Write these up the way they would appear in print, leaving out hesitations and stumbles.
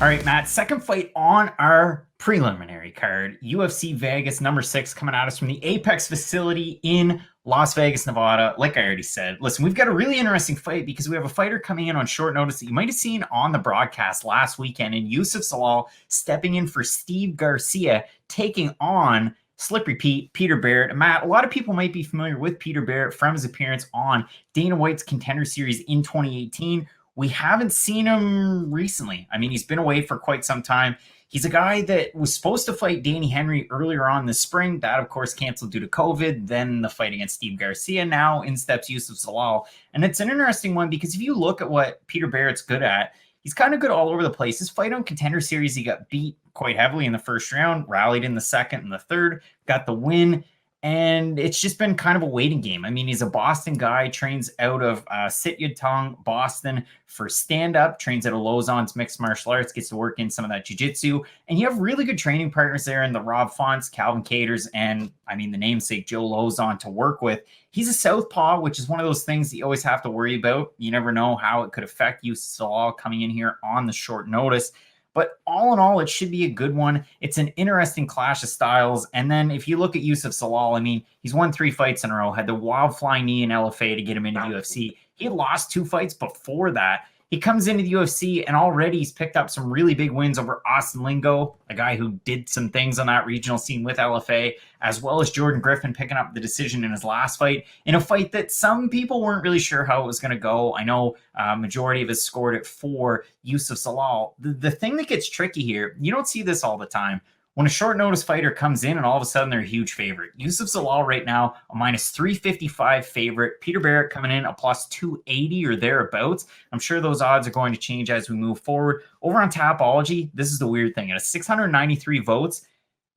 All right, Matt, second fight on our preliminary card. UFC Vegas number 6 coming at us from the Apex facility in Las Vegas, Nevada. Like I already said, listen, we've got a really interesting fight because we have a fighter coming in on short notice that you might have seen on the broadcast last weekend, and Youssef Zalal stepping in for Steve Garcia, taking on Slippery Pete, Peter Barrett. And Matt, a lot of people might be familiar with Peter Barrett from his appearance on Dana White's Contender Series in 2018. We haven't seen him recently. I mean, he's been away for quite some time. He's a guy that was supposed to fight Danny Henry earlier on this spring. That, of course, canceled due to COVID. Then the fight against Steve Garcia. Now in steps Youssef Zalal. And it's an interesting one because if you look at what Peter Barrett's good at, he's kind of good all over the place. His fight on Contender Series, he got beat quite heavily in the first round, rallied in the second and the third, got the win. And it's just been kind of a waiting game. I mean, he's a Boston guy, trains out of Sityodtong, Boston for stand-up, trains out of Lausanne's mixed martial arts, gets to work in some of that jiu-jitsu. And you have really good training partners there in the Rob Fonts, Calvin Caters, and, I mean, the namesake Joe Lauzon to work with. He's a southpaw, which is one of those things that you always have to worry about. You never know how it could affect you, Zalal, coming in here on the short notice. But all in all, it should be a good one. It's an interesting clash of styles. And then if you look at Youssef Zalal, I mean, he's won 3 fights in a row, had the wild flying knee in LFA to get him into the UFC. He had lost 2 fights before that. He comes into the UFC and already he's picked up some really big wins over Austin Lingo, a guy who did some things on that regional scene with LFA, as well as Jordan Griffin picking up the decision in his last fight, in a fight that some people weren't really sure how it was going to go. I know majority of us scored it for Youssef Zalal. The thing that gets tricky here, you don't see this all the time. When a short notice fighter comes in and all of a sudden they're a huge favorite. Youssef Zalal right now, a minus 355 favorite. Peter Barrett coming in a plus 280 or thereabouts. I'm sure those odds are going to change as we move forward. Over on Topology, this is the weird thing. At a 693 votes,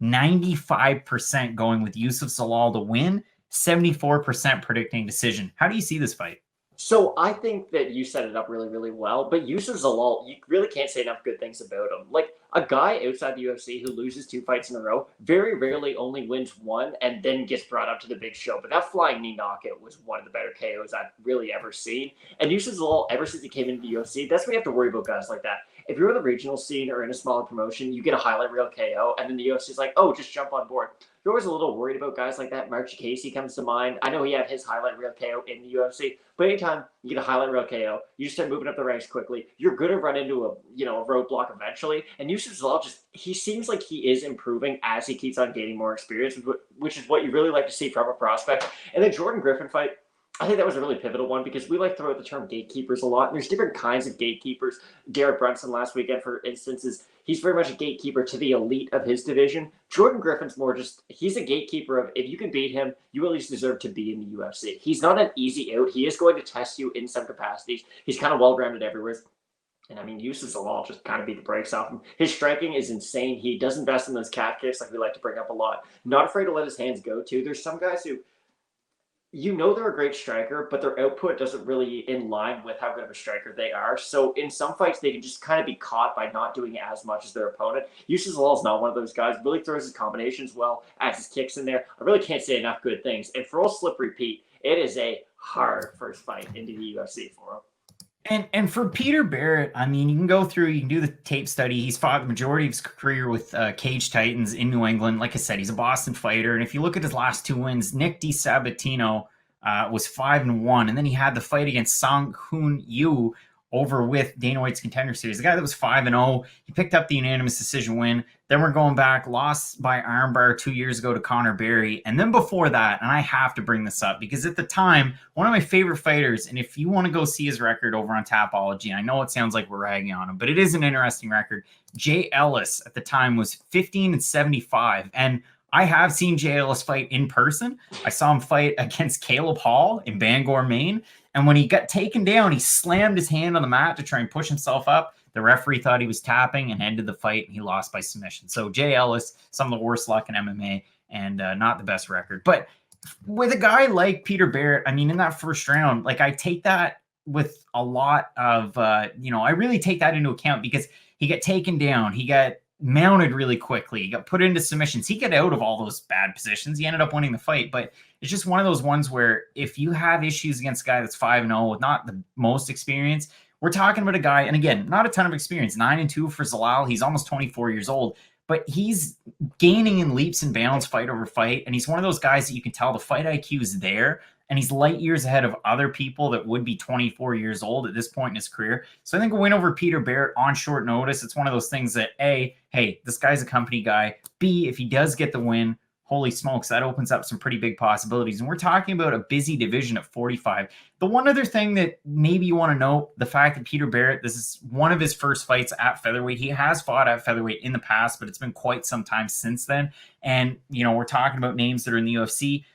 95% going with Youssef Zalal to win, 74% predicting decision. How do you see this fight? So I think that you set it up really, really well. But Youssef Zalal, you really can't say enough good things about him. Like, a guy outside the UFC who loses 2 fights in a row very rarely only wins one and then gets brought up to the big show. But that flying knee knockout was one of the better KOs I've really ever seen. And Youssef Zalal, ever since he came into the UFC, that's what you have to worry about guys like that. If you're in the regional scene or in a smaller promotion, you get a highlight reel KO, and then the UFC is like, oh, just jump on board. You're always a little worried about guys like that. Mark Casey comes to mind. I know he had his highlight reel KO in the UFC, but anytime you get a highlight reel KO, you just start moving up the ranks quickly. You're going to run into a roadblock eventually. And Youssef Zalal he seems like he is improving as he keeps on gaining more experience, which is what you really like to see from a prospect. And the Jordan Griffin fight, I think that was a really pivotal one because we like to throw out the term gatekeepers a lot. And there's different kinds of gatekeepers. Garrett Brunson last weekend, for instance, he's very much a gatekeeper to the elite of his division. Jordan Griffin's more he's a gatekeeper of, if you can beat him, you at least deserve to be in the UFC. He's not an easy out. He is going to test you in some capacities. He's kind of well-rounded everywhere. And I mean, Youssef Zalal just kind of beat the brakes off him. His striking is insane. He does invest in those calf kicks like we like to bring up a lot. Not afraid to let his hands go, too. There's some guys who, they're a great striker, but their output doesn't really in line with how good of a striker they are. So in some fights, they can just kind of be caught by not doing as much as their opponent. Youssef Zalal is not one of those guys. Really throws his combinations well, adds his kicks in there. I really can't say enough good things. And for old Slippery Pete, it is a hard first fight into the UFC for him. And for Peter Barrett, I mean, you can do the tape study. He's fought the majority of his career with Cage Titans in New England. Like I said, he's a Boston fighter. And if you look at his last 2 wins, Nick DiSabatino was 5-1. And then he had the fight against Sang Hoon Yu over with Dana White's Contender Series. The guy that was 5-0, he picked up the unanimous decision win. Then we're going back, lost by armbar 2 years ago to Connor Berry. And then before that, and I have to bring this up because at the time, one of my favorite fighters, and if you want to go see his record over on Topology, I know it sounds like we're ragging on him, but it is an interesting record. Jay Ellis at the time was 15-75. And I have seen Jay Ellis fight in person. I saw him fight against Caleb Hall in Bangor, Maine. And when he got taken down, he slammed his hand on the mat to try and push himself up. The referee thought he was tapping and ended the fight, and he lost by submission. So Jay Ellis, some of the worst luck in MMA and not the best record. But with a guy like Peter Barrett, I mean, in that first round, like I take that with a lot of, I really take that into account because he got taken down. He got mounted really quickly. He got put into submissions. He got out of all those bad positions. He ended up winning the fight, but it's just one of those ones where if you have issues against a guy that's 5-0 with not the most experience, we're talking about a guy, and again, not a ton of experience, 9-2 for Zalal. He's almost 24 years old, but he's gaining in leaps and bounds fight over fight. And he's one of those guys that you can tell the fight IQ is there. And he's light years ahead of other people that would be 24 years old at this point in his career. So I think a win over Peter Barrett on short notice, it's one of those things that, A, hey, this guy's a company guy. B, if he does get the win, holy smokes, that opens up some pretty big possibilities. And we're talking about a busy division at 45. The one other thing that maybe you want to know, the fact that Peter Barrett, this is one of his first fights at featherweight. He has fought at featherweight in the past, but it's been quite some time since then. And, you know, we're talking about names that are in the UFC.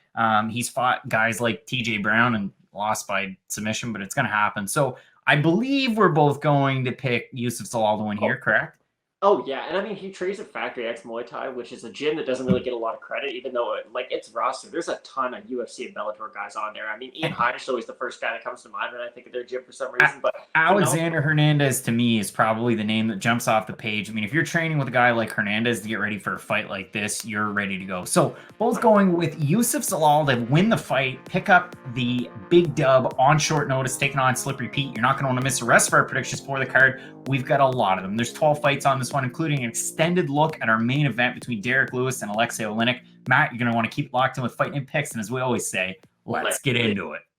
He's fought guys like TJ Brown and lost by submission, but it's going to happen. So I believe we're both going to pick Youssef Zalal to win here, correct? Oh, yeah, and I mean, he trains at Factory X Muay Thai, which is a gym that doesn't really get a lot of credit, even though, it's roster. There's a ton of UFC and Bellator guys on there. I mean, Ian Heinisch is always the first guy that comes to mind when I think of their gym for some reason. But Alexander Hernandez, to me, is probably the name that jumps off the page. I mean, if you're training with a guy like Hernandez to get ready for a fight like this, you're ready to go. So both going with Youssef Zalal to win the fight, pick up the big dub on short notice, taking on Slippery Pete. You're not going to want to miss the rest of our predictions for the card. We've got a lot of them. There's 12 fights on this one, including an extended look at our main event between Derek Lewis and Alexei Oleinik. Matt, you're going to want to keep locked in with Fight Night picks, and as we always say, let's get into it.